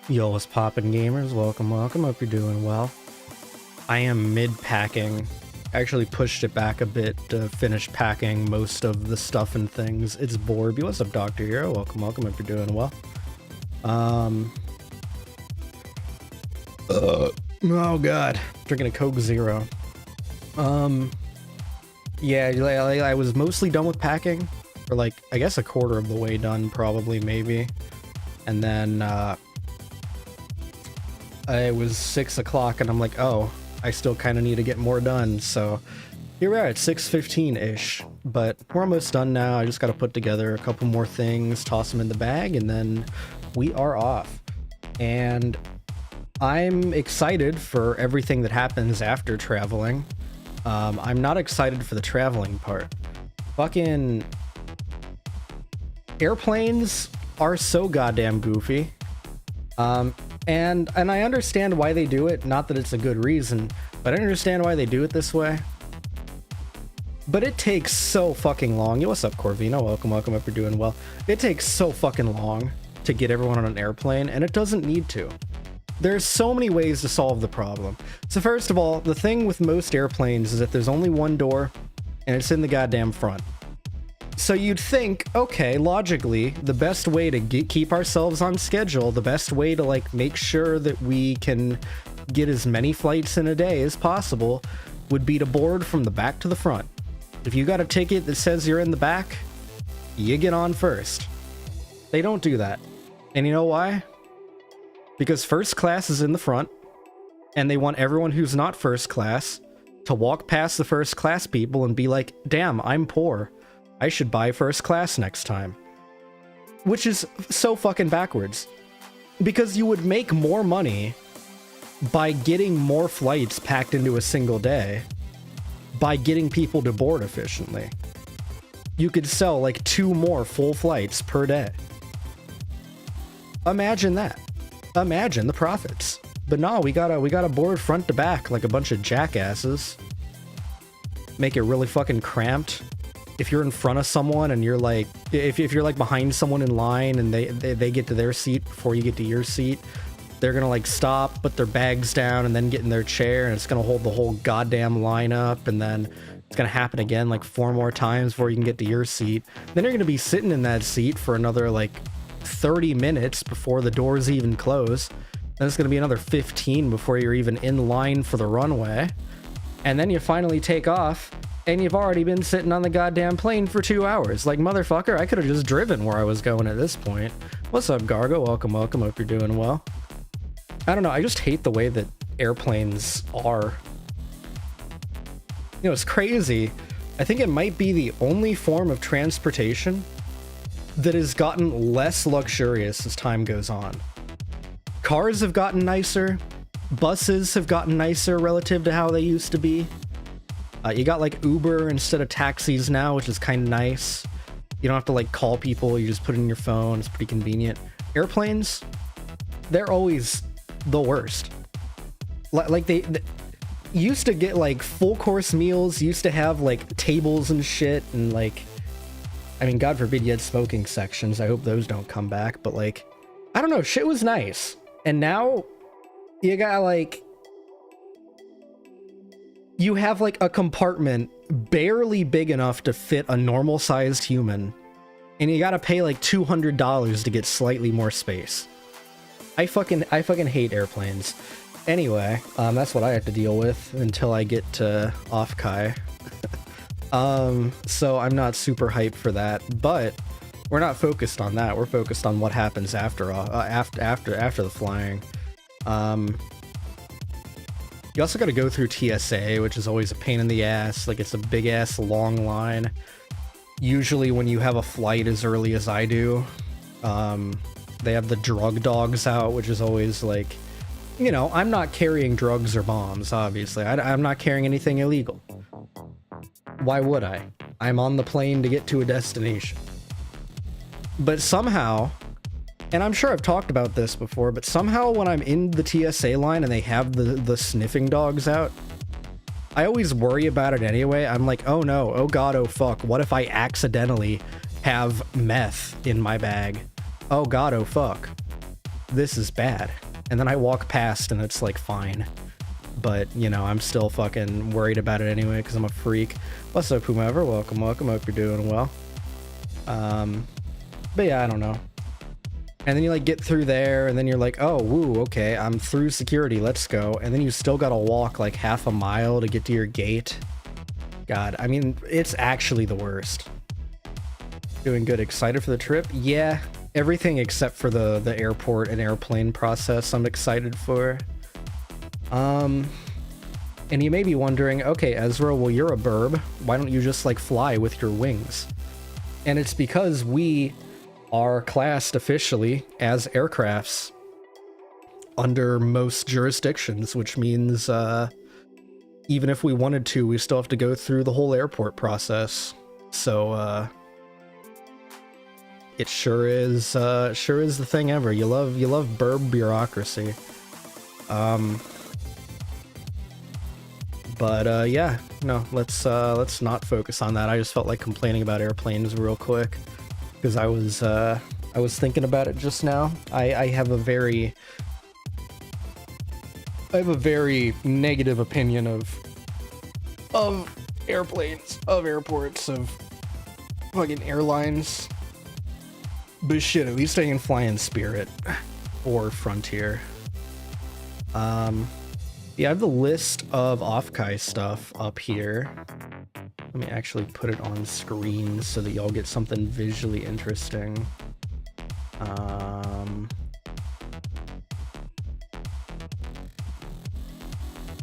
Yo, what's poppin', gamers? Welcome. Hope you're doing well. I am mid-packing. I actually pushed it back a bit to finish packing most of the stuff and things. It's Borby. What's up, Dr. Hero? Welcome. Hope you're doing well. Oh god. Drinking a Coke Zero. Yeah, I was mostly done with packing. Or like, I guess a quarter of the way done, probably, maybe. And then, it was 6 o'clock and I'm like, oh, I still kind of need to get more done. So here we are at 6:15-ish, but we're almost done now. I just got to put together a couple more things, toss them in the bag, and then we are off. And I'm excited for everything that happens after traveling. I'm not excited for the traveling part. Fucking airplanes are so goddamn goofy. And I understand why they do it, not that it's a good reason, but I understand why they do it this way. But it takes so fucking long. Yo, what's up, Corvino? Welcome, hope you're doing well. It takes so fucking long to get everyone on an airplane, and it doesn't need to. There's so many ways to solve the problem. So first of all, the thing with most airplanes is that there's only one door, and it's in the goddamn front. So you'd think, okay, logically, the best way to keep ourselves on schedule, the best way to like make sure that we can get as many flights in a day as possible would be to board from the back to the front. If you got a ticket that says you're in the back, you get on first. They don't do that. And you know why? Because first class is in the front, and they want everyone who's not first class to walk past the first class people and be like, damn, I'm poor. I should buy first class next time. Which is so fucking backwards. Because you would make more money by getting more flights packed into a single day by getting people to board efficiently. You could sell like 2 more full flights per day. Imagine that. Imagine the profits. But no, we gotta board front to back like a bunch of jackasses. Make it really fucking cramped. If you're in front of someone and you're like, if you're like behind someone in line and they get to their seat before you get to your seat, they're gonna like stop, put their bags down, and then get in their chair, and it's gonna hold the whole goddamn line up, and then it's gonna happen again like 4 more times before you can get to your seat. Then you're gonna be sitting in that seat for another like 30 minutes before the doors even close. Then it's gonna be another 15 before you're even in line for the runway. And then you finally take off, and you've already been sitting on the goddamn plane for 2 hours. Like, motherfucker, I could have just driven where I was going at this point. What's up, Gargo? Welcome. Hope you're doing well. I don't know, I just hate the way that airplanes are. You know, it's crazy. I think it might be the only form of transportation that has gotten less luxurious as time goes on. Cars have gotten nicer. Buses have gotten nicer relative to how they used to be. You got like Uber instead of taxis now, which is kind of nice. You don't have to like call people, you just put it in your phone, it's pretty convenient. Airplanes, they're always the worst. Like they used to get like full course meals, used to have like tables and shit, and like, I mean, God forbid you had smoking sections. I hope those don't come back, but like, I don't know, shit was nice. And now you got like, you have like a compartment barely big enough to fit a normal sized human, and you gotta pay like $200 to get slightly more space. I fucking hate airplanes. Anyway, that's what I have to deal with until I get to OffKai. So I'm not super hyped for that, but we're not focused on that. We're focused on what happens after the flying. You also got to go through TSA, which is always a pain in the ass. Like, it's a big ass long line. Usually when you have a flight as early as I do, they have the drug dogs out, which is always like, you know, I'm not carrying drugs or bombs, obviously. I'm not carrying anything illegal. Why would I? I'm on the plane to get to a destination. But somehow, and I'm sure I've talked about this before, but somehow when I'm in the TSA line and they have the sniffing dogs out, I always worry about it anyway. I'm like, oh no, oh god, oh fuck, what if I accidentally have meth in my bag? oh god, oh fuck, this is bad. And then I walk past and it's like fine. But, you know, I'm still fucking worried about it anyway because I'm a freak. What's up, whomever? Welcome, welcome. Hope you're doing well. But yeah, I don't know. And then you like get through there and then you're like, oh, woo, okay, I'm through security, let's go. And then you still gotta walk like half a mile to get to your gate. God, I mean, it's actually the worst. Doing good. Excited for the trip? Yeah, everything except for the airport and airplane process I'm excited for. And you may be wondering, okay, Ezra, well, you're a burb. Why don't you just like fly with your wings? And it's because we are classed officially as aircrafts under most jurisdictions, which means even if we wanted to, we still have to go through the whole airport process. So it sure is the thing ever. You love burb bureaucracy. But yeah, no, let's not focus on that. I just felt like complaining about airplanes real quick because I was thinking about it just now. I have a very negative opinion of airplanes, of airports, of fucking airlines. But shit, at least I can fly in Spirit or Frontier. Yeah, I have the list of OffKai stuff up here. Let me actually put it on screen so that y'all get something visually interesting.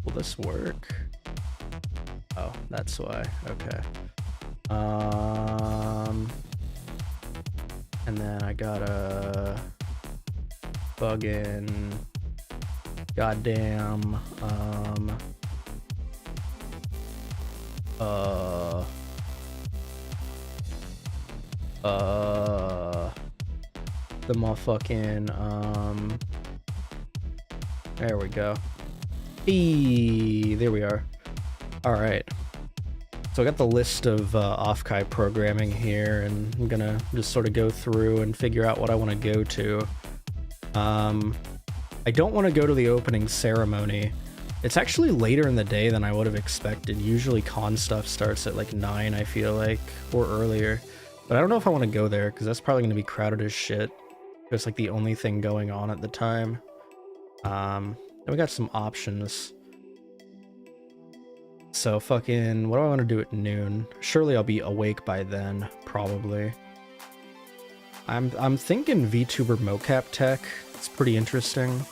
Will this work? Oh, that's why. Okay. And then I gotta bug in goddamn the motherfucking there we go. There we are. All right, so I got the list of OffKai programming here, and I'm gonna just sort of go through and figure out what I want to go to. I don't want to go to the opening ceremony. It's actually later in the day than I would have expected. Usually con stuff starts at like 9, I feel like, or earlier. But I don't know if I want to go there because that's probably going to be crowded as shit. It's like the only thing going on at the time. Then we got some options. So fucking, what do I want to do at noon? Surely I'll be awake by then, probably. I'm thinking Vtuber mocap tech. It's pretty interesting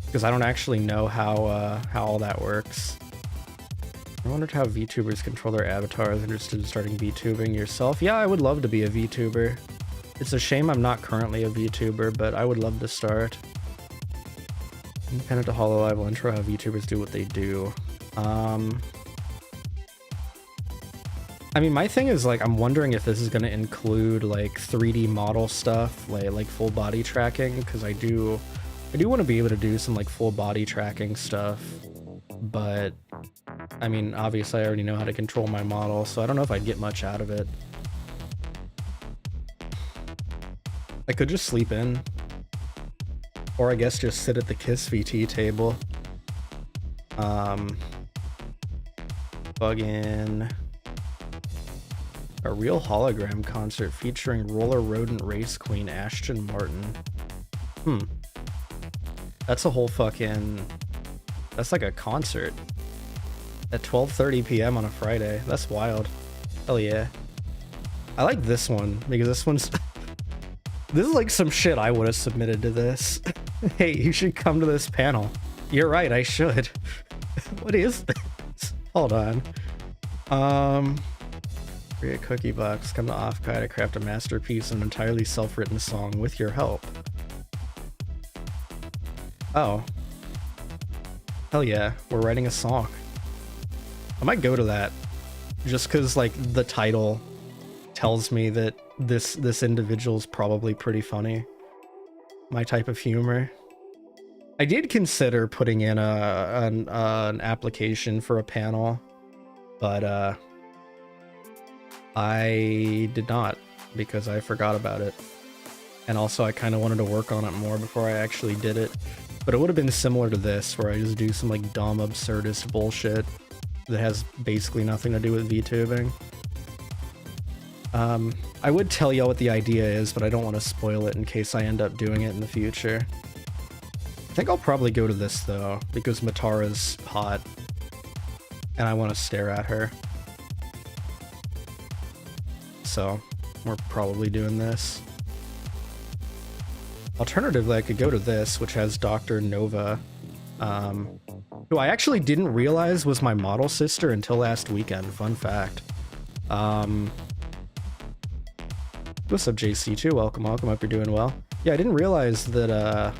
because I don't actually know how all that works. I wondered how VTubers control their avatars. Interested in starting VTubing yourself? Yeah, I would love to be a VTuber. It's a shame I'm not currently a VTuber, but I would love to start. Independent to HoloLive will intro how VTubers do what they do. I mean, my thing is, like, I'm wondering if this is going to include, like, 3D model stuff, like full body tracking, because I do want to be able to do some, like, full body tracking stuff, but, I mean, obviously I already know how to control my model, so I don't know if I'd get much out of it. I could just sleep in, or I guess just sit at the KissVT table. Bug in... A real hologram concert featuring roller rodent race queen Ashton Martin. That's a whole fucking... That's like a concert. At 12:30 p.m. on a Friday. That's wild. Hell yeah. I like this one, because this one's... This is like some shit I would have submitted to this. Hey, you should come to this panel. You're right, I should. What is this? Hold on. Create a cookie box, come to OffKai to craft a masterpiece, an entirely self-written song with your help. Oh. Hell yeah, we're writing a song. I might go to that. Just because, like, the title tells me that this individual's probably pretty funny. My type of humor. I did consider putting in an application for a panel, but, I did not, because I forgot about it. And also I kind of wanted to work on it more before I actually did it. But it would have been similar to this, where I just do some like dumb, absurdist bullshit that has basically nothing to do with VTubing. I would tell y'all what the idea is, but I don't want to spoil it in case I end up doing it in the future. I think I'll probably go to this though, because Matara's hot, and I want to stare at her. So, we're probably doing this. Alternatively, I could go to this, which has Dr. Nova, who I actually didn't realize was my model sister until last weekend. Fun fact. What's up, JC2? Welcome, welcome. Hope you're doing well. Yeah, I didn't realize that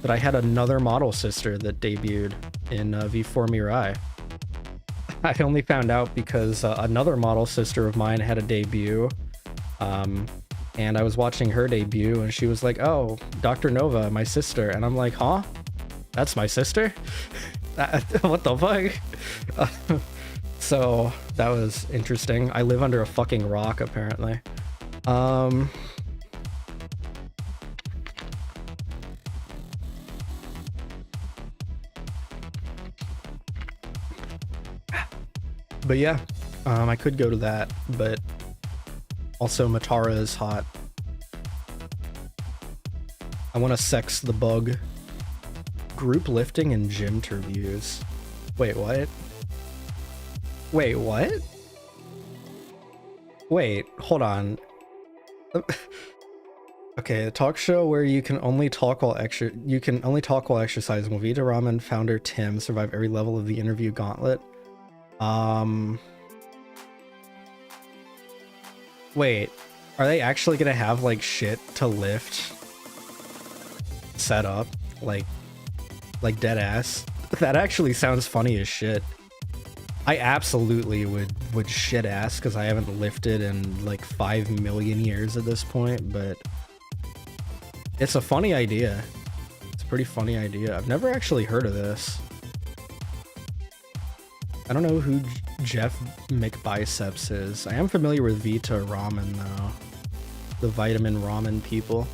that I had another model sister that debuted in V4 Mirai. I only found out because another model sister of mine had a debut. And I was watching her debut, and she was like, "Oh, Dr. Nova, my sister." And I'm like, "Huh? That's my sister? What the fuck?" So that was interesting. I live under a fucking rock, apparently. But yeah, I could go to that, but also Matara is hot. I want to sex the bug. Group lifting and gym reviews. Wait, what? Wait, what? Wait, hold on. Okay, a talk show where you can only talk while exercising. Will Vita Ramen founder Tim survive every level of the interview gauntlet? Wait, are they actually gonna have like shit to lift set up? Like dead ass? That actually sounds funny as shit. I absolutely would shit ass because I haven't lifted in like 5 million years at this point, but it's a funny idea. It's a pretty funny idea. I've never actually heard of this. I don't know who Jeff McBiceps is. I am familiar with Vita Ramen though. The vitamin ramen people.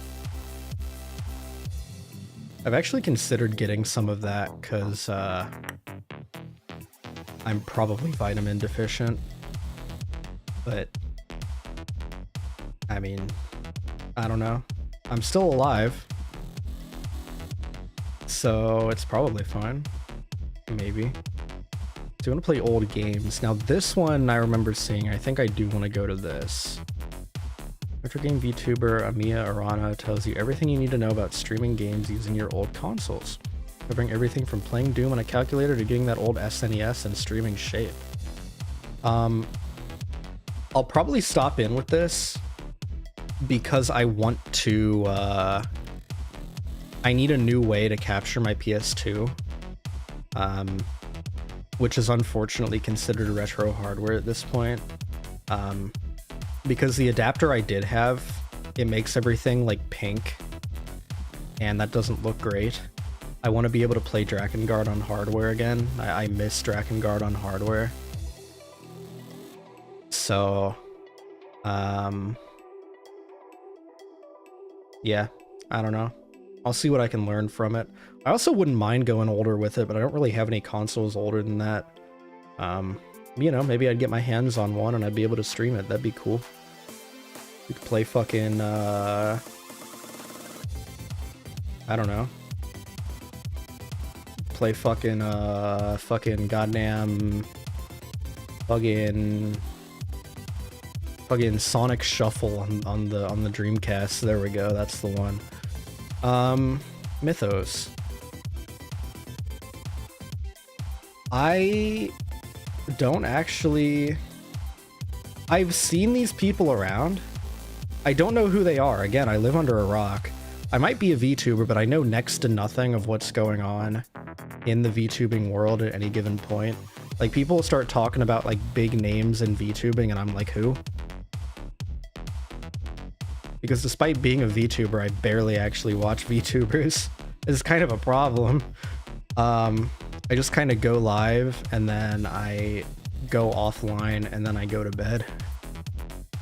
I've actually considered getting some of that because I'm probably vitamin deficient. But I mean, I don't know. I'm still alive. So it's probably fine. Maybe. So you want to play old games. Now this one I remember seeing. I think I do want to go to this. Retro game VTuber Amiya Arana tells you everything you need to know about streaming games using your old consoles. Covering everything from playing Doom on a calculator to getting that old SNES in streaming shape. I'll probably stop in with this because I want to I need a new way to capture my PS2. Which is unfortunately considered retro hardware at this point. Because the adapter I did have, it makes everything like pink, and that doesn't look great. I want to be able to play Drakengard on hardware again. I miss Drakengard on hardware. So, yeah, I don't know. I'll see what I can learn from it. I also wouldn't mind going older with it, but I don't really have any consoles older than that. You know, maybe I'd get my hands on one and I'd be able to stream it. That'd be cool. We could play fucking, I don't know. Play fucking, fucking goddamn, fucking Sonic Shuffle on the Dreamcast. There we go. That's the one. Mythos. I don't actually... I've seen these people around. I don't know who they are. Again, I live under a rock. I might be a VTuber, but I know next to nothing of what's going on in the VTubing world at any given point. Like, people start talking about, like, big names in VTubing, and I'm like, who? Because despite being a VTuber, I barely actually watch VTubers. It's kind of a problem. I just kind of go live, and then I go offline, and then I go to bed.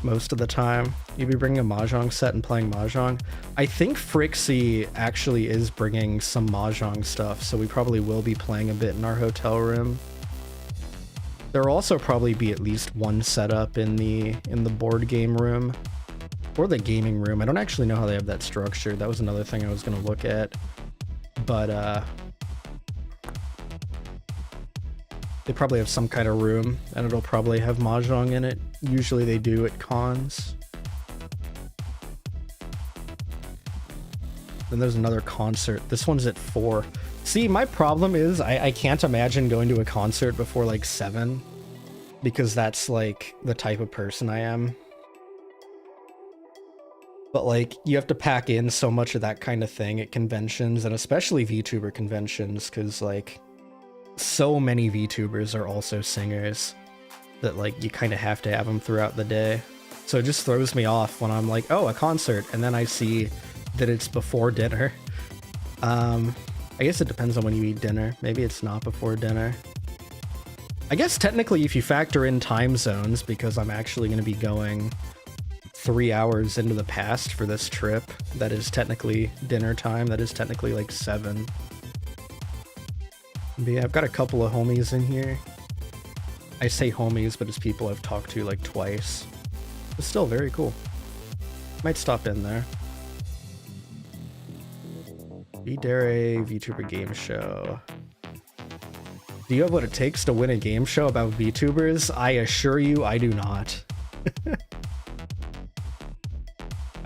most of the time. You'd be bringing a Mahjong set and playing Mahjong. I think Frixie actually is bringing some Mahjong stuff, so we probably will be playing a bit in our hotel room. There'll also probably be at least one setup in the board game room or the gaming room. I don't actually know how they have that structured. That was another thing I was going to look at, but they probably have some kind of room and it'll probably have Mahjong in it. Usually they do at cons. Then there's another concert. This one's at 4. See, my problem is I can't imagine going to a concert before like 7 because that's like the type of person I am. But like you have to pack in so much of that kind of thing at conventions, and especially VTuber conventions, because like so many VTubers are also singers that like you kind of have to have them throughout the day. So it just throws me off when I'm like, oh, a concert, and then I see that it's before dinner. I guess it depends on when you eat dinner. Maybe it's not before dinner. I guess technically if you factor in time zones, because I'm actually going to be going 3 hours into the past for this trip, that is technically dinner time. That is technically like 7. But yeah, I've got a couple of homies in here. I say homies, but it's people I've talked to like twice. It's still very cool. Might stop in there. V-Dare VTuber game show. Do you have what it takes to win a game show about VTubers? I assure you, I do not.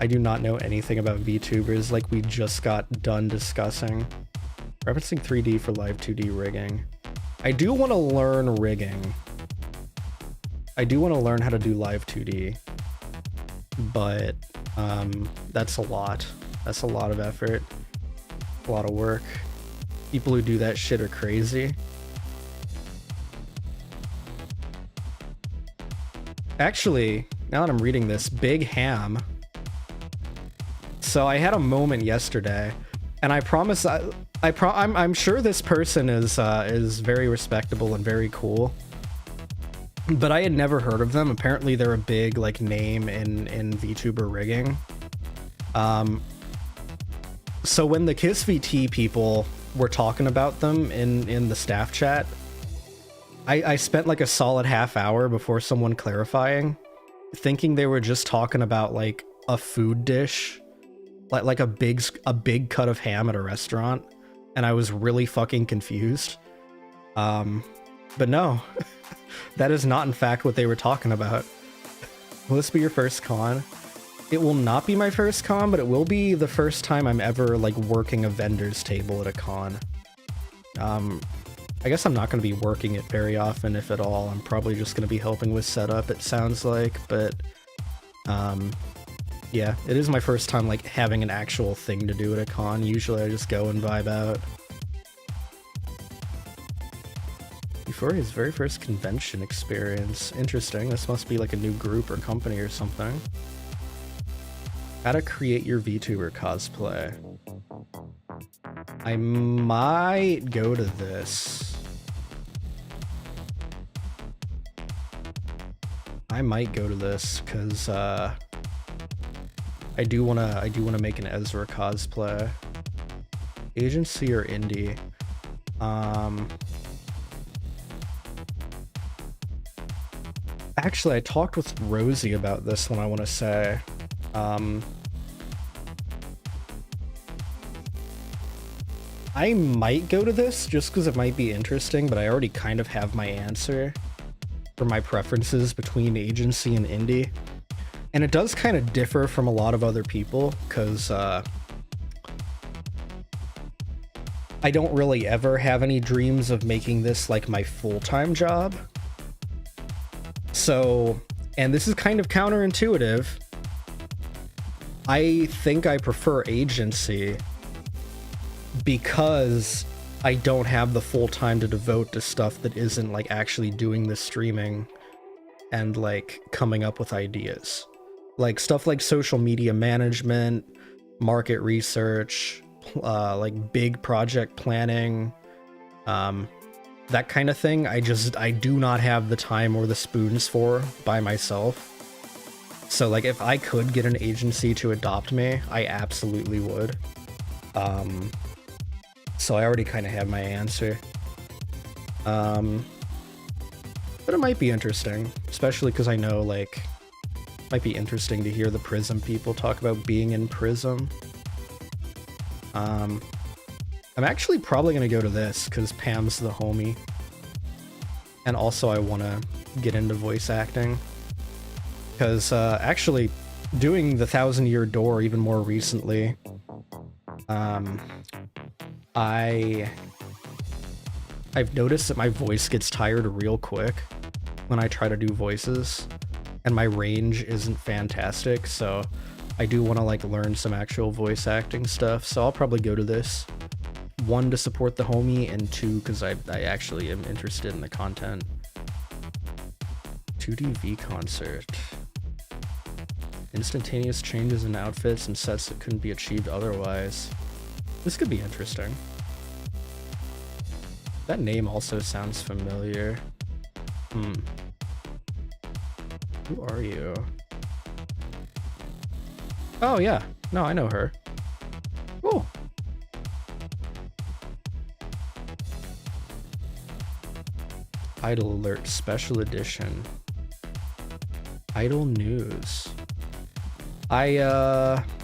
I do not know anything about VTubers like we just got done discussing. Referencing 3D for live 2D rigging. I do want to learn rigging. I do want to learn how to do live 2D. But that's a lot. That's a lot of effort. A lot of work. People who do that shit are crazy. Actually, now that I'm reading this, Big Ham. So I had a moment yesterday, and I promise I'm sure this person is very respectable and very cool. But I had never heard of them. Apparently they're a big like name in VTuber rigging. So when the KissVT people were talking about them in the staff chat, I spent like a solid half hour before someone clarifying, thinking they were just talking about like a food dish, like a big cut of ham at a restaurant, and I was really fucking confused. But no, that is not in fact what they were talking about. Will this be your first con? It will not be my first con, but it will be the first time I'm ever like working a vendor's table at a con. I guess I'm not going to be working it very often, if at all. I'm probably just going to be helping with setup, it sounds like, but yeah, it is my first time like having an actual thing to do at a con. Usually I just go and vibe out. Before his very first convention experience. Interesting. This must be like a new group or company or something. How to create your VTuber cosplay. I might go to this. I might go to this because I do wanna make an Ezra cosplay. Agency or indie? Actually, I talked with Rosie about this one, I want to say. I might go to this just because it might be interesting, but I already kind of have my answer for my preferences between agency and indie. And it does kind of differ from a lot of other people because I don't really ever have any dreams of making this like my full-time job. So, and this is kind of counterintuitive, I think I prefer agency because I don't have the full time to devote to stuff that isn't like actually doing the streaming and like coming up with ideas. Like stuff like social media management, market research, like big project planning, that kind of thing. I do not have the time or the spoons for by myself. So like if I could get an agency to adopt me, I absolutely would. So I already kind of have my answer. But it might be interesting, especially because I know like it might be interesting to hear the Prism people talk about being in Prism. I'm actually probably gonna go to this because Pam's the homie. And also I want to get into voice acting. Because actually doing the 1,000-Year Door even more recently, I've noticed that my voice gets tired real quick when I try to do voices, and my range isn't fantastic, so I do want to like learn some actual voice acting stuff, so I'll probably go to this. 1, to support the homie, and 2, because I actually am interested in the content. 2DV concert. Instantaneous changes in outfits and sets that couldn't be achieved otherwise. This could be interesting. That name also sounds familiar. Who are you? Oh yeah, no, I know her. Oh. Idol Alert Special Edition. Idol News. I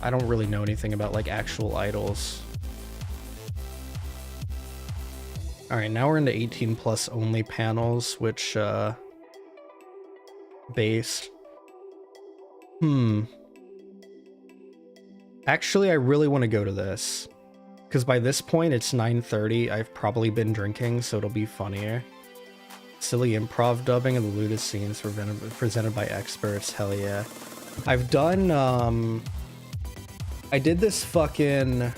don't really know anything about like actual idols. Alright, now we're into 18+ only panels, which based. Actually, I really want to go to this. Because by this point it's 9:30, I've probably been drinking, so it'll be funnier. Silly improv dubbing of the lewdest scenes presented by experts, hell yeah. I've done, I did this fucking,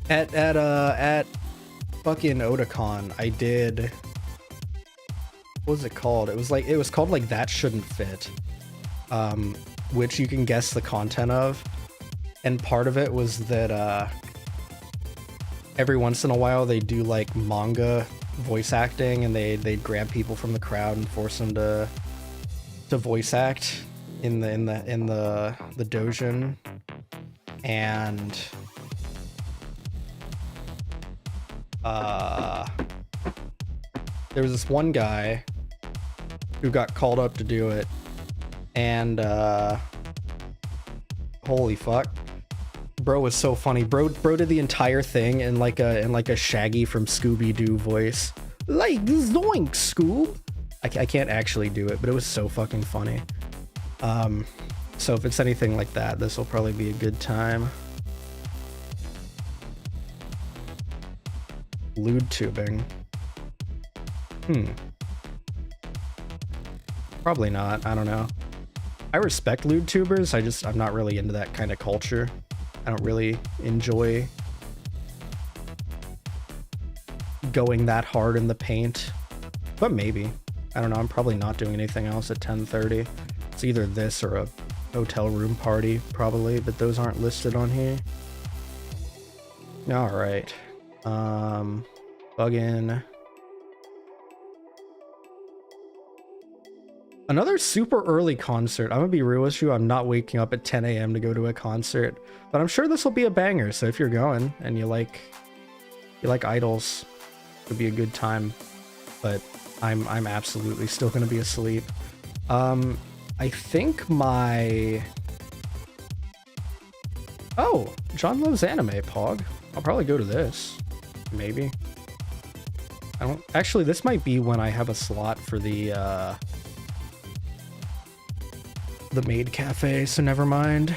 at fucking Otakon, I did, what was it called? It was called like That Shouldn't Fit, which you can guess the content of, and part of it was that, every once in a while they do like manga voice acting, and they'd grab people from the crowd and force them to voice act in the dojin, and there was this one guy who got called up to do it, and holy fuck, bro was so funny. Bro did the entire thing in like a Shaggy from Scooby-Doo voice, like zoink Scoob. I can't actually do it, but it was so fucking funny. So if it's anything like that, this will probably be a good time. Lewd tubing. Probably not. I don't know. I respect lewd tubers. I'm not really into that kind of culture. I don't really enjoy going that hard in the paint, but maybe. I don't know, I'm probably not doing anything else at 10:30. It's either this or a hotel room party, probably, but those aren't listed on here. Alright. Buggin'. Another super early concert. I'm gonna be real with you, I'm not waking up at 10 a.m. to go to a concert, but I'm sure this will be a banger, so if you're going and you like idols, it'll be a good time. But I'm absolutely still gonna be asleep. I think my... Oh, John loves anime, Pog. I'll probably go to this. Maybe. I don't... Actually, this might be when I have a slot for the maid cafe, so never mind.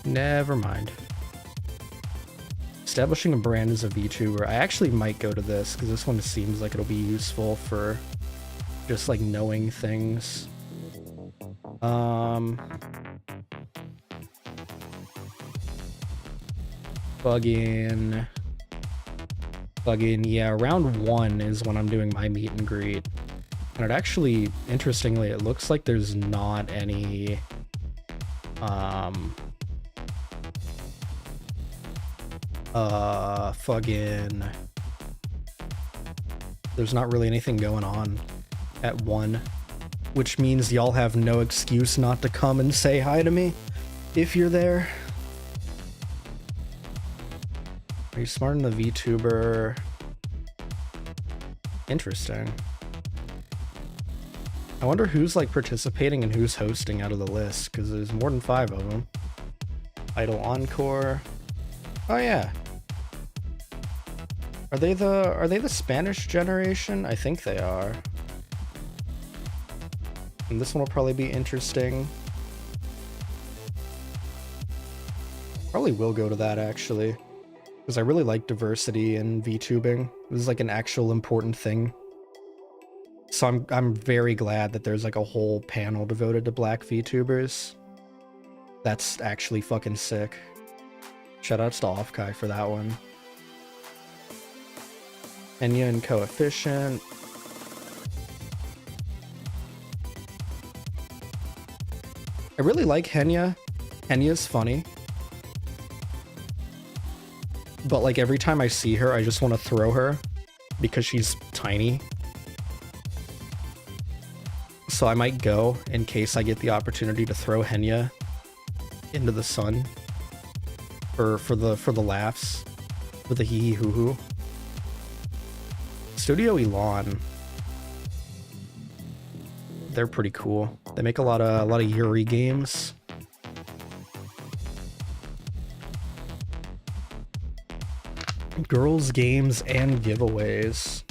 Never mind. Establishing a brand as a VTuber. I actually might go to this, because this one seems like it'll be useful for just, like, knowing things. Buggin', yeah, round 1 is when I'm doing my meet and greet. And it actually, interestingly, it looks like there's not any, there's not really anything going on at 1. which means y'all have no excuse not to come and say hi to me if you're there. Are you smart in the Vtuber? Interesting. I wonder who's like participating and who's hosting out of the list, because there's more than 5 of them. Idle Encore. Oh yeah. Are they the Spanish generation? I think they are. And this one will probably be interesting. Probably will go to that actually, because I really like diversity in VTubing. This is like an actual important thing. So I'm very glad that there's like a whole panel devoted to black VTubers. That's actually fucking sick. Shoutouts to OffKai for that one. Enya and Coefficient. I really like Henya. Henya's funny. But like every time I see her, I just want to throw her because she's tiny. So I might go in case I get the opportunity to throw Henya into the sun for the laughs, for the hee hee hoo hoo. Studio Elon. They're pretty cool. They make a lot of Yuri games. Girls, games, and giveaways.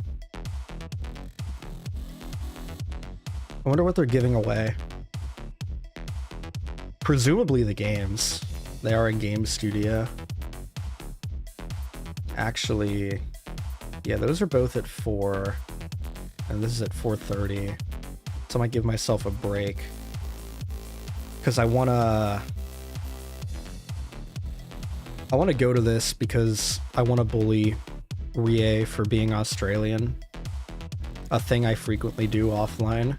I wonder what they're giving away. Presumably the games. They are a game studio. Actually, yeah, those are both at 4. And this is at 4:30. So I might give myself a break. Because I want to go to this because I want to bully Rie for being Australian. A thing I frequently do offline.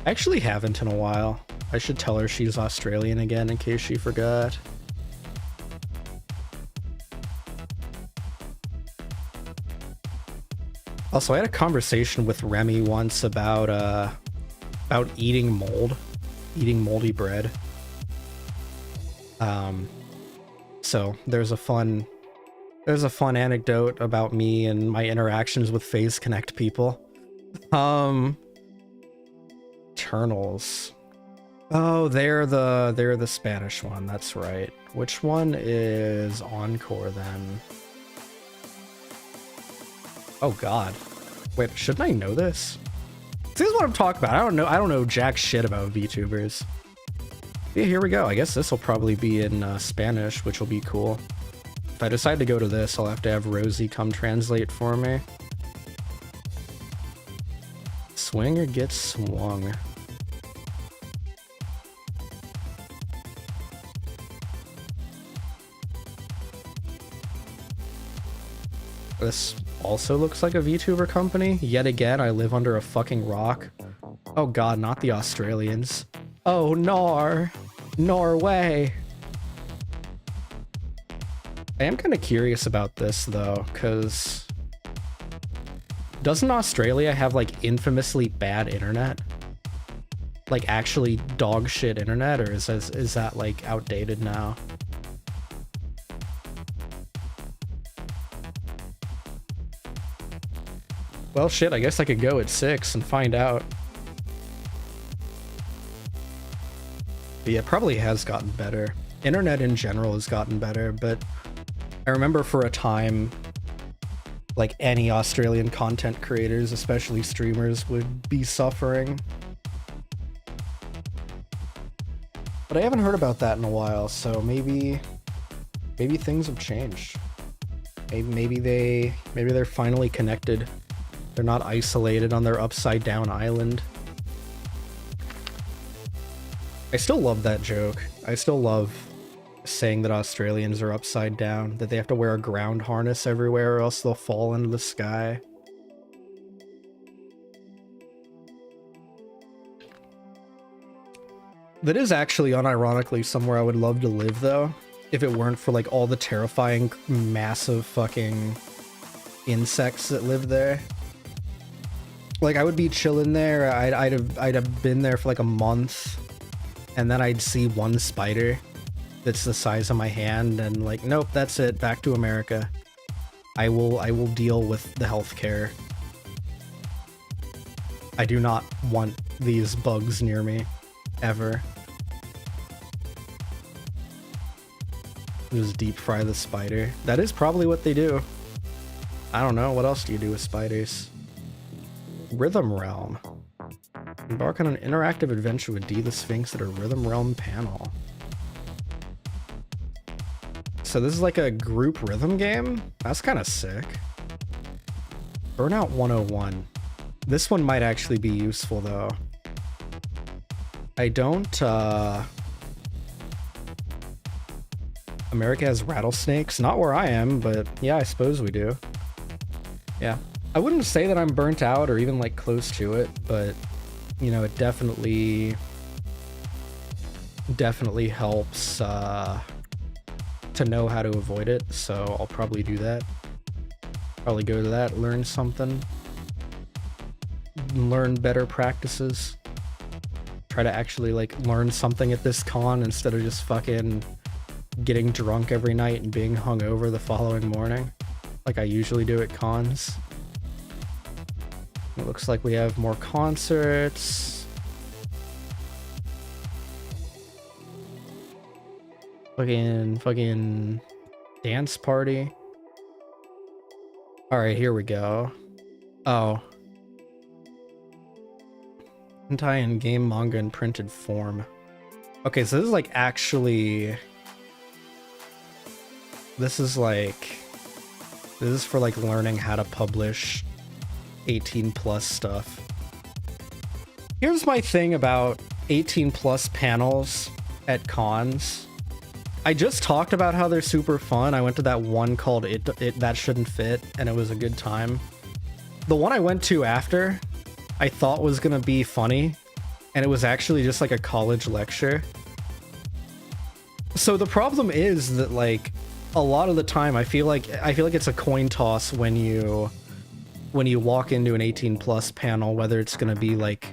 I actually haven't in a while. I should tell her she's Australian again in case she forgot. Also, I had a conversation with Remy once about eating mold, eating moldy bread. So there's a fun anecdote about me and my interactions with Phase Connect people. Eternals. Oh, they're the Spanish one. That's right. Which one is Encore then? Oh God. Wait, shouldn't I know this? This is what I'm talking about. I don't know jack shit about VTubers. Yeah, here we go. I guess this will probably be in Spanish, which will be cool. If I decide to go to this, I'll have to have Rosie come translate for me. Swing or get swung? This also looks like a VTuber company. Yet again, I live under a fucking rock. Oh God, not the Australians. Oh, Norway. I am kind of curious about this though, because doesn't Australia have like infamously bad internet? Like actually dog shit internet, or is that like outdated now? Well, shit, I guess I could go at 6 and find out. But yeah, it probably has gotten better. Internet in general has gotten better, but I remember for a time, like any Australian content creators, especially streamers, would be suffering. But I haven't heard about that in a while, so maybe things have changed. Maybe they're finally connected. They're not isolated on their upside down island. I still love that joke. I still love saying that Australians are upside down, that they have to wear a ground harness everywhere or else they'll fall into the sky. That is actually unironically somewhere I would love to live though, if it weren't for like all the terrifying massive fucking insects that live there. Like, I would be chilling there, I'd have been there for like a month, and then I'd see one spider that's the size of my hand, and like, nope, that's it, back to America. I will deal with the healthcare. I do not want these bugs near me, ever. Just deep fry the spider. That is probably what they do. I don't know, what else do you do with spiders? Rhythm Realm. Embark on an interactive adventure with D the Sphinx at a Rhythm Realm panel. So this is like a group rhythm game? That's kind of sick. Burnout 101. This one might actually be useful though. I don't, America has rattlesnakes? Not where I am, but yeah, I suppose we do. Yeah. I wouldn't say that I'm burnt out or even like close to it, but you know, it definitely helps to know how to avoid it, so I'll probably do that. Probably go to that, learn something, learn better practices, try to actually like learn something at this con instead of just fucking getting drunk every night and being hungover the following morning like I usually do at cons. It looks like we have more concerts. Fucking dance party. All right, here we go. Oh. Hentai in game, manga, and printed form. Okay, so this is like actually... This is for like learning how to publish 18 plus stuff. Here's my thing about 18 plus panels at cons. I just talked about how they're super fun. I went to that one called It That Shouldn't Fit, and it was a good time. The one I went to after, I thought was gonna be funny, and it was actually just like a college lecture. So the problem is that like a lot of the time I feel like it's a coin toss when you walk into an 18 plus panel, whether it's gonna be like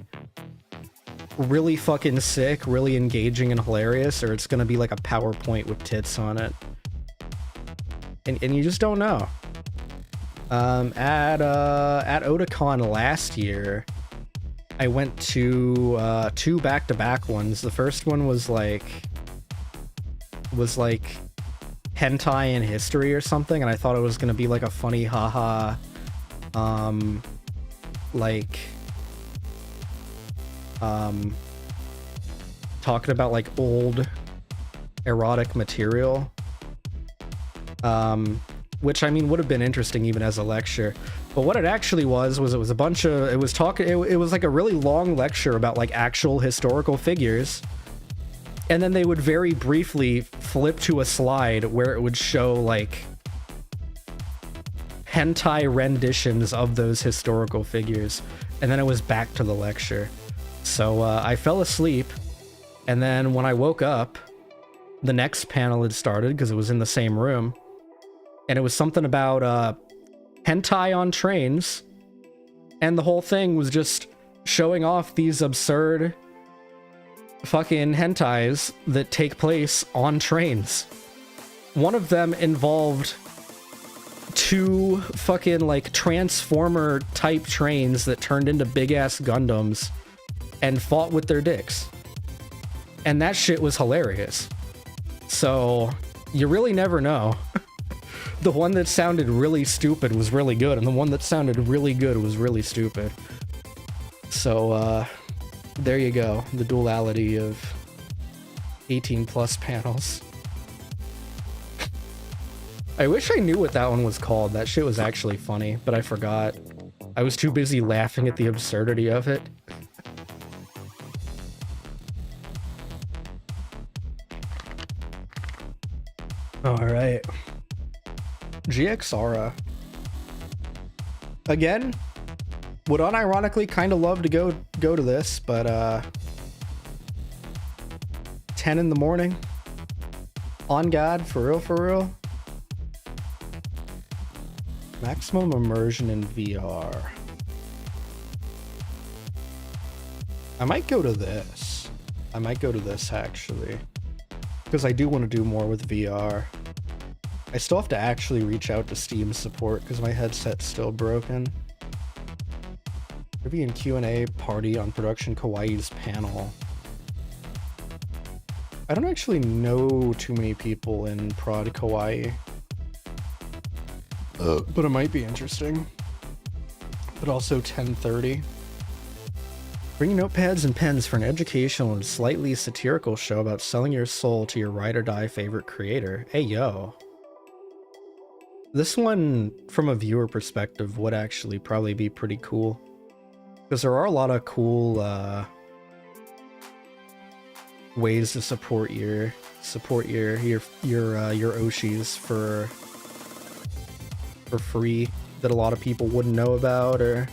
really fucking sick, really engaging and hilarious, or it's gonna be like a PowerPoint with tits on it. And you just don't know. At Otakon last year, I went to two back-to-back ones. The first one was like hentai in history or something, and I thought it was gonna be like a funny haha talking about like old erotic material, which I mean would have been interesting even as a lecture. But what it actually was it was a bunch of, it was like a really long lecture about like actual historical figures, and then they would very briefly flip to a slide where it would show like hentai renditions of those historical figures, and then it was back to the lecture. So I fell asleep, and then when I woke up, the next panel had started because it was in the same room, and it was something about hentai on trains, and the whole thing was just showing off these absurd fucking hentais that take place on trains. One of them involved two fucking like transformer type trains that turned into big ass Gundams and fought with their dicks, and that shit was hilarious. So you really never know. The one that sounded really stupid was really good, and the one that sounded really good was really stupid. So there you go, the duality of 18 plus panels. I wish I knew what that one was called. That shit was actually funny, but I forgot. I was too busy laughing at the absurdity of it. Alright. GXara. Again, would unironically kind of love to go to this, but 10 in the morning. On God, for real. Maximum immersion in VR. I might go to this. I might go to this actually, because I do want to do more with VR. I still have to actually reach out to Steam support because my headset's still broken. Maybe in Q&A party on Production Kawaii's panel. I don't actually know too many people in Prod Kawaii. But it might be interesting. But also 10:30. Bring notepads and pens for an educational and slightly satirical show about selling your soul to your ride or die favorite creator. Hey yo. This one, from a viewer perspective, would actually probably be pretty cool. Because there are a lot of cool ways to support your Oshis for free that a lot of people wouldn't know about or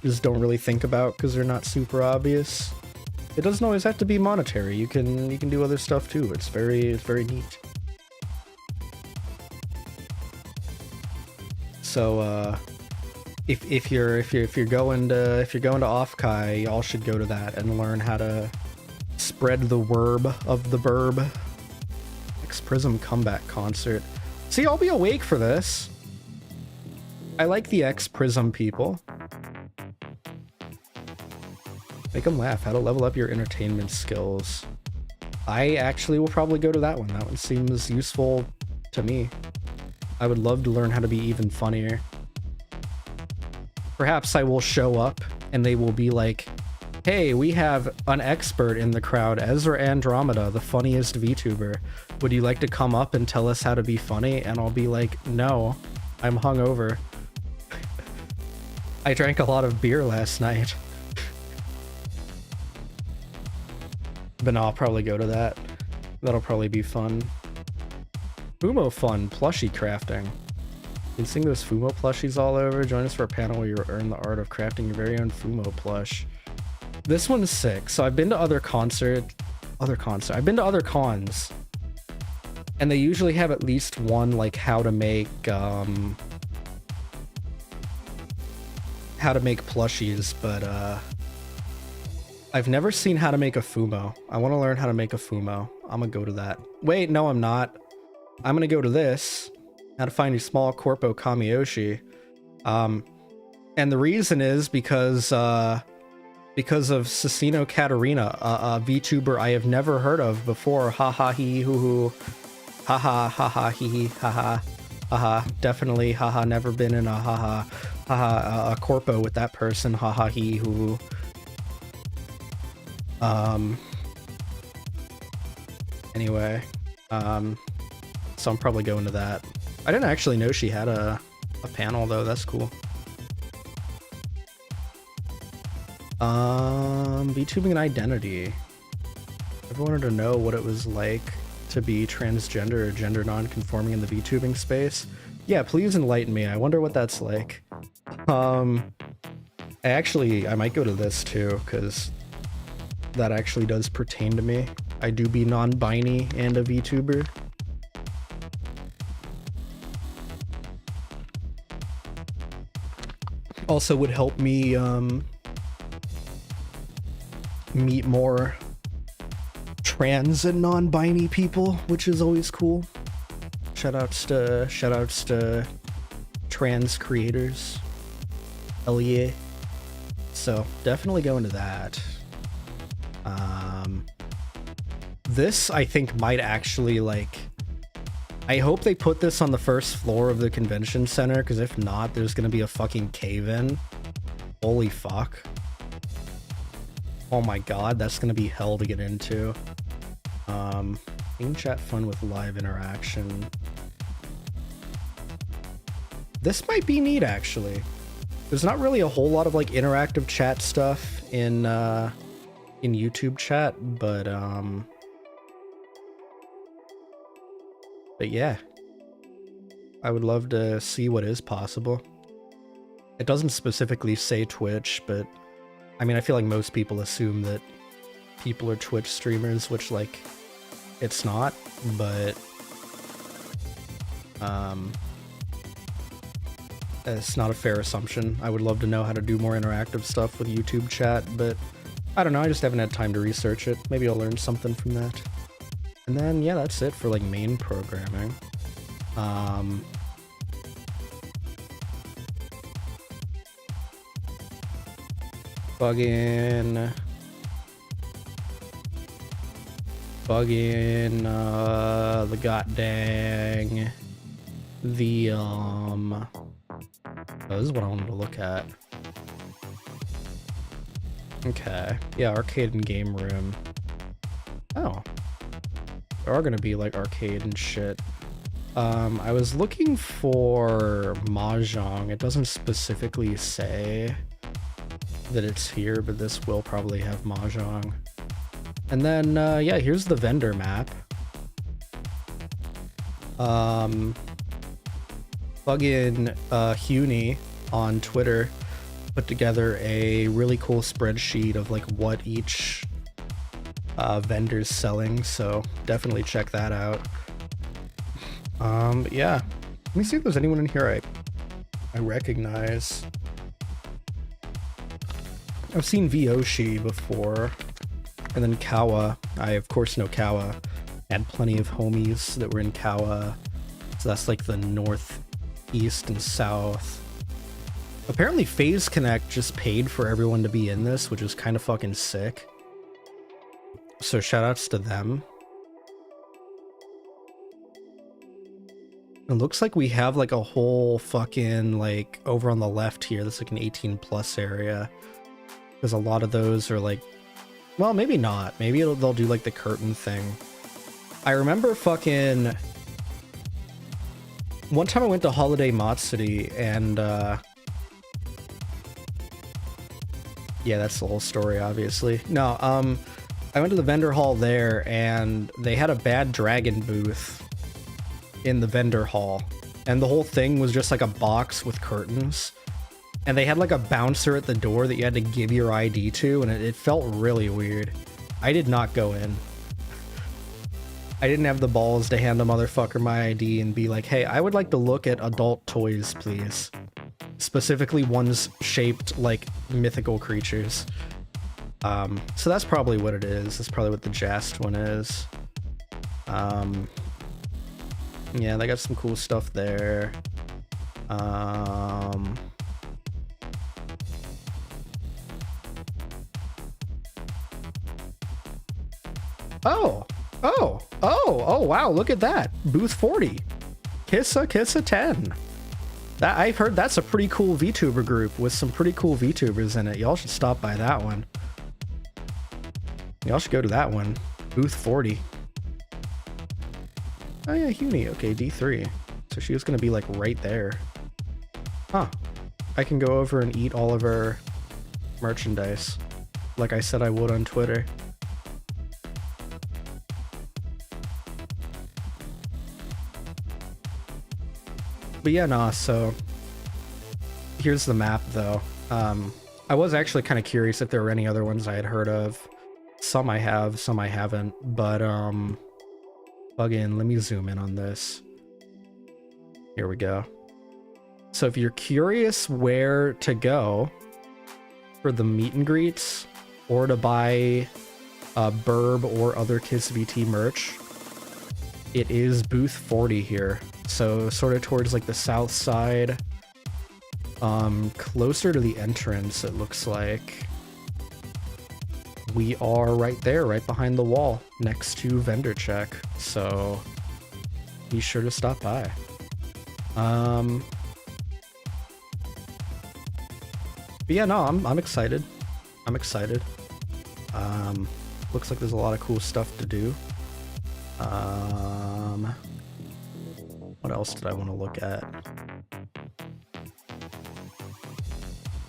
just don't really think about because they're not super obvious. It doesn't always have to be monetary. You can do other stuff too. It's very neat. So if you're going to OffKai, y'all should go to that and learn how to spread the word of the burb. X Prism comeback concert. See, I'll be awake for this. I like the X Prism people. Make them laugh. How to level up your entertainment skills. I actually will probably go to that one. That one seems useful to me. I would love to learn how to be even funnier. Perhaps I will show up and they will be like, hey, we have an expert in the crowd, Ezra Andromeda, the funniest VTuber. Would you like to come up and tell us how to be funny? And I'll be like, no, I'm hungover. I drank a lot of beer last night. But no, I'll probably go to that. That'll probably be fun. Fumo fun, plushie crafting. You can sing those Fumo plushies all over. Join us for a panel where you earn the art of crafting your very own Fumo plush. This one's sick. So I've been to other cons, and they usually have at least one like how to make plushies, but I've never seen how to make a Fumo. I want to learn how to make a Fumo. I'm gonna go to that. Wait, no, I'm not. I'm gonna go to this. How to find a small corpo Kamiyoshi. And the reason is because of Cicino Katarina, a VTuber I have never heard of before. Haha hee hoo hoo. Haha haha hee hee haha. Haha, definitely haha, never been in a haha haha a corpo with that person. Haha hee hoo hoo. Anyway, so I'm probably going to that. I didn't actually know she had a panel though. That's cool. VTubing and identity. I wanted to know what it was like to be transgender or gender non-conforming in the VTubing space. Yeah, please enlighten me. I wonder what that's like. I might go to this too, because that actually does pertain to me. I do be non-binary and a VTuber. Also would help me meet more trans and non-binary people, which is always cool. Shoutouts to trans creators. Hell yeah. So definitely go into that. This I think might actually like, I hope they put this on the first floor of the convention center, because if not, there's gonna be a fucking cave-in. Holy fuck. Oh my god, that's gonna be hell to get into. Game chat fun with live interaction. This might be neat, actually. There's not really a whole lot of like interactive chat stuff in YouTube chat, but yeah, I would love to see what is possible. It doesn't specifically say Twitch, but I mean, I feel like most people assume that people are Twitch streamers, which like it's not, but it's not a fair assumption. I would love to know how to do more interactive stuff with YouTube chat, but I don't know, I just haven't had time to research it. Maybe I'll learn something from that. And then, yeah, that's it for, like, main programming. Bugging, the goddamn, oh, this is what I wanted to look at. Okay, yeah, arcade and game room. Oh, there are gonna be like arcade and shit. I was looking for Mahjong. It doesn't specifically say that it's here, but this will probably have Mahjong. And then, yeah, here's the vendor map. Plugin Huni on Twitter put together a really cool spreadsheet of like what each vendor's selling, so definitely check that out. But yeah, let me see if there's anyone in here I recognize. I've seen Vyoshi before, and then Kawa. I of course know Kawa. Had plenty of homies that were in Kawa, so that's like the north, east, and south. Apparently Phase Connect just paid for everyone to be in this, which is kind of fucking sick. So shoutouts to them. It looks like we have like a whole fucking, like, over on the left here, that's like an 18+ area. Because a lot of those are like, well, maybe not. Maybe they'll do like the curtain thing. I remember fucking... One time I went to Holiday Matsuri and, yeah, that's the whole story, obviously. No, I went to the vendor hall there, and they had a Bad Dragon booth in the vendor hall. And the whole thing was just like a box with curtains. And they had like a bouncer at the door that you had to give your ID to, and it felt really weird. I did not go in. I didn't have the balls to hand a motherfucker my ID and be like, hey, I would like to look at adult toys, please. Specifically ones shaped like mythical creatures. So that's probably what it is. That's probably what the Jast one is. Yeah, they got some cool stuff there. Oh, wow, look at that. Booth 40. Kissa 10. That, I've heard that's a pretty cool VTuber group with some pretty cool VTubers in it. Y'all should stop by that one. Y'all should go to that one. Booth 40. Oh yeah, Huni. Okay, D3. So she was gonna be like right there. Huh. I can go over and eat all of her merchandise, like I said I would on Twitter. But yeah, nah, so here's the map though. I was actually kind of curious if there were any other ones I had heard of. Some I have, some I haven't, but plug in, let me zoom in on this. Here we go. So if you're curious where to go for the meet and greets or to buy Burb or other KissVT merch, it is booth 40 here. So sort of towards like the south side, closer to the entrance, it looks like. We are right there, right behind the wall, next to vendor check. So be sure to stop by. But yeah, no, I'm excited. I'm excited. Looks like there's a lot of cool stuff to do. What else did I want to look at? I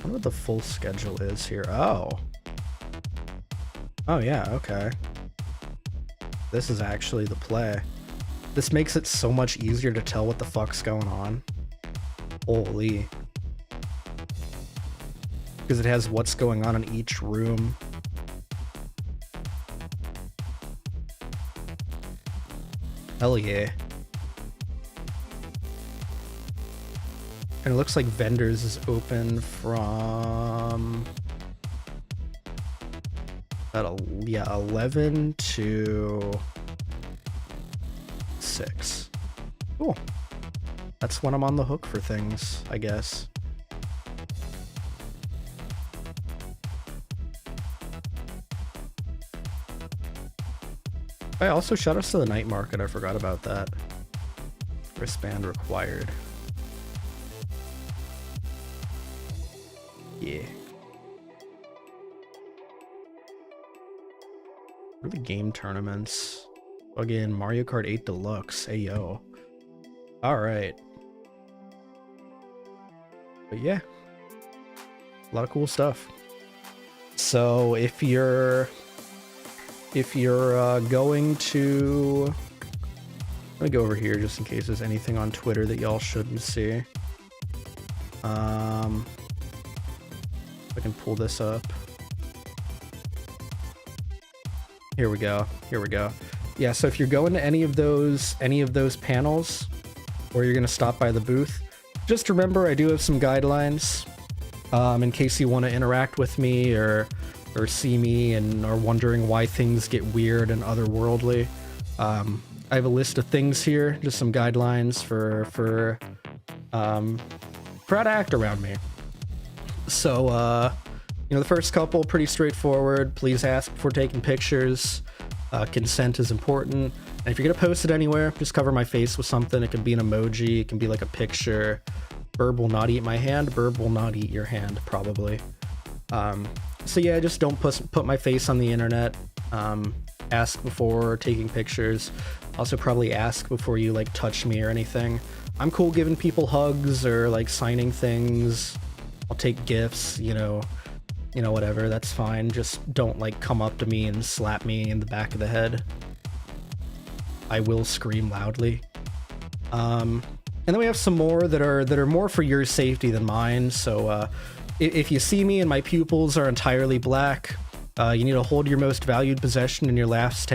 wonder what the full schedule is here. Oh. Oh yeah, okay. This is actually the play. This makes it so much easier to tell what the fuck's going on. Holy. Because it has what's going on in each room. Hell yeah. And it looks like vendors is open from yeah, 11 to 6. Cool. That's when I'm on the hook for things, I guess. I also shout outs to the night market. I forgot about that. Wristband required. Yeah. What are the game tournaments? Again, Mario Kart 8 Deluxe. Hey, yo. Alright. But yeah. A lot of cool stuff. So if you're going to... Let me go over here just in case there's anything on Twitter that y'all shouldn't see. If I can pull this up. Here we go. Here we go. Yeah, so if you're going to any of those panels, or you're gonna stop by the booth, just remember I do have some guidelines in case you want to interact with me or see me and are wondering why things get weird and otherworldly. I have a list of things here, just some guidelines for how to act around me. So, you know, the first couple, pretty straightforward. Please ask before taking pictures. Consent is important. And if you're gonna post it anywhere, just cover my face with something. It can be an emoji, it can be like a picture. Bird will not eat my hand, bird will not eat your hand, probably. So yeah, just don't put my face on the internet. Ask before taking pictures. Also probably ask before you like touch me or anything. I'm cool giving people hugs or like signing things. I'll take gifts, you know, whatever, that's fine. Just don't like come up to me and slap me in the back of the head. I will scream loudly. And then we have some more that are more for your safety than mine. So if you see me and my pupils are entirely black, you need to hold your most valued possession in your left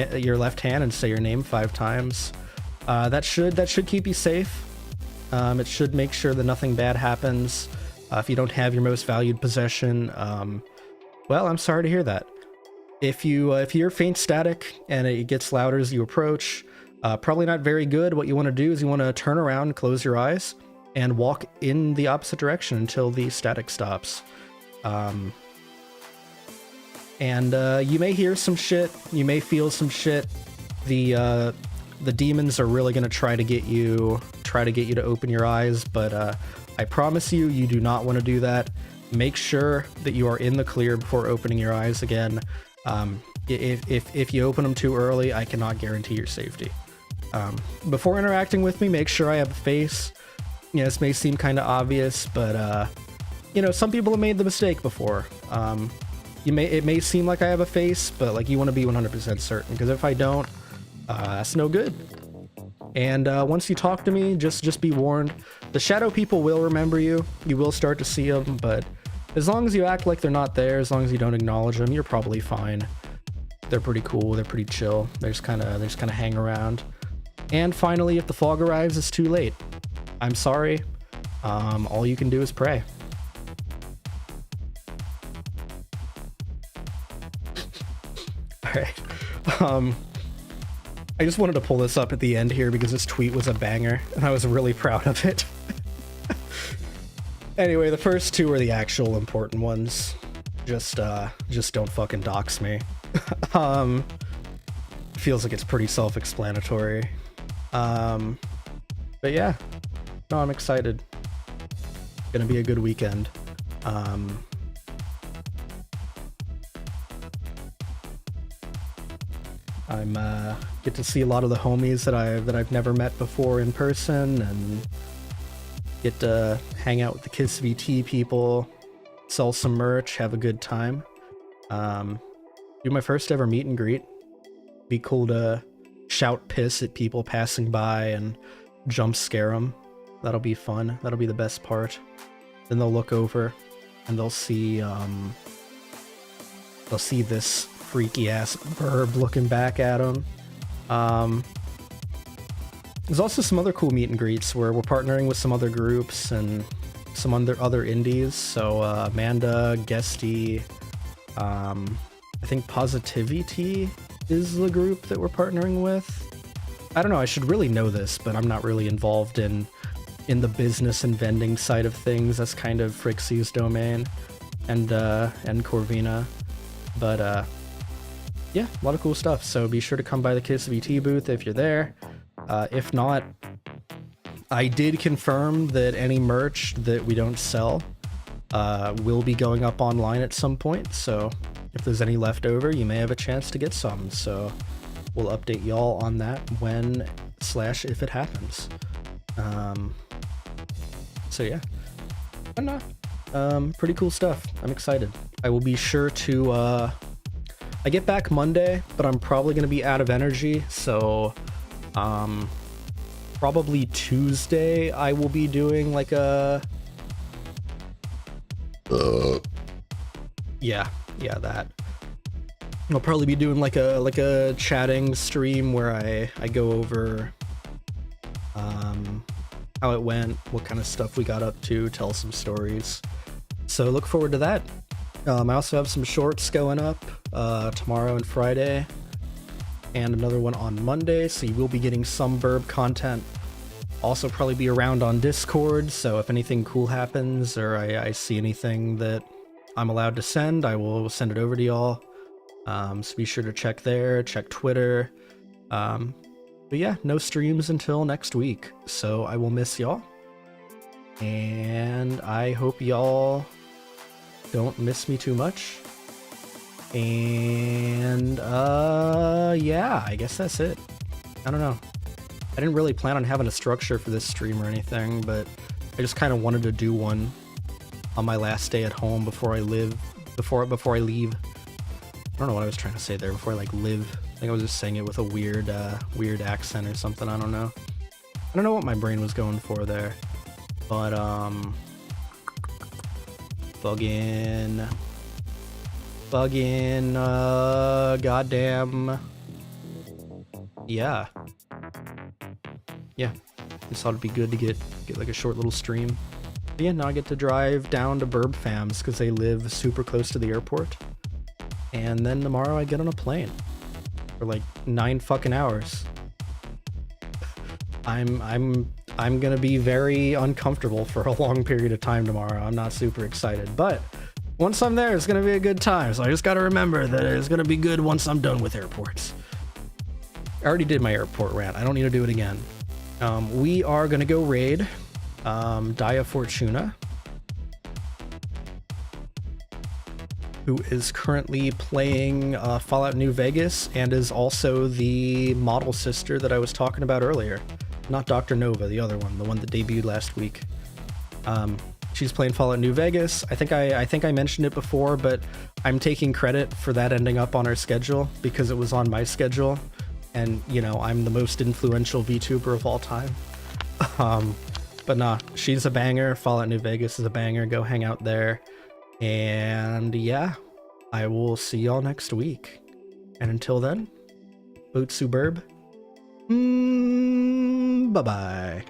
hand and say your name 5 times. That should keep you safe. It should make sure that nothing bad happens. If you don't have your most valued possession, well, I'm sorry to hear that. If you hear faint static and it gets louder as you approach, probably not very good. What you want to do is you want to turn around, close your eyes, and walk in the opposite direction until the static stops. And you may hear some shit, you may feel some shit. The demons are really gonna try to get you to open your eyes, but I promise you, you do not want to do that. Make sure that you are in the clear before opening your eyes again. If you open them too early, I cannot guarantee your safety. Before interacting with me, make sure I have a face. You know, this may seem kind of obvious, but you know, some people have made the mistake before. It may seem like I have a face, but like you want to be 100% certain, because if I don't, that's no good. And once you talk to me, just be warned. The shadow people will remember you. You will start to see them, but as long as you act like they're not there, as long as you don't acknowledge them, you're probably fine. They're pretty cool. They're pretty chill. They just kind of hang around. And finally, if the fog arrives, it's too late. I'm sorry. All you can do is pray. All right. I just wanted to pull this up at the end here because this tweet was a banger and I was really proud of it. Anyway, the first two are the actual important ones. Just don't fucking dox me. Feels like it's pretty self-explanatory. But yeah, no, I'm excited. Gonna be a good weekend. I'm get to see a lot of the homies that I've never met before in person, and get to hang out with the KissVT people, sell some merch, have a good time. Do my first ever meet and greet. Be cool to shout piss at people passing by and jump scare them. That'll be fun. That'll be the best part. Then they'll look over and they'll see this freaky ass burb looking back at them. There's also some other cool meet and greets where we're partnering with some other groups and some other indies. So Amanda, Guesty, I think Positivity is the group that we're partnering with. I don't know, I should really know this, but I'm not really involved in the business and vending side of things. That's kind of Frixie's domain and Corvina. But yeah, a lot of cool stuff. So be sure to come by the KissVT booth if you're there. If not, I did confirm that any merch that we don't sell will be going up online at some point. So if there's any left over, you may have a chance to get some. So we'll update y'all on that when/if it happens. So yeah, why not? Pretty cool stuff. I'm excited. I will be sure to, I get back Monday, but I'm probably going to be out of energy. So, probably Tuesday I will be doing like a, yeah, that. I'll probably be doing like a chatting stream where I go over, how it went, what kind of stuff we got up to, tell some stories. So look forward to that. I also have some shorts going up tomorrow and Friday, and another one on Monday, so you will be getting some Burb content. Also probably be around on Discord, so if anything cool happens or I see anything that I'm allowed to send, I will send it over to y'all. So be sure to check there, check Twitter. But yeah, no streams until next week, so I will miss y'all. And I hope y'all don't miss me too much. And yeah, I guess that's it. I don't know. I didn't really plan on having a structure for this stream or anything, but I just kind of wanted to do one on my last day at home before I leave. I don't know what I was trying to say there. Before I like live. I think I was just saying it with a weird accent or something. I don't know. I don't know what my brain was going for there. But goddamn, yeah, just thought it'd be good to get like a short little stream. But yeah, now I get to drive down to Burb Fams because they live super close to the airport, and then tomorrow I get on a plane for like 9 fucking hours. I'm gonna be very uncomfortable for a long period of time tomorrow. I'm not super excited, but once I'm there, it's gonna be a good time. So I just gotta remember that it's gonna be good once I'm done with airports. I already did my airport rant. I don't need to do it again. We are gonna go raid Dia Fortuna, who is currently playing Fallout New Vegas and is also the model sister that I was talking about earlier. Not Dr. Nova, the other one, the one that debuted last week. She's playing Fallout New Vegas. I think I mentioned it before, but I'm taking credit for that ending up on our schedule because it was on my schedule, and you know I'm the most influential VTuber of all time. But nah, she's a banger. Fallout New Vegas is a banger. Go hang out there, and yeah, I will see y'all next week. And until then, Vtuber. Bye bye.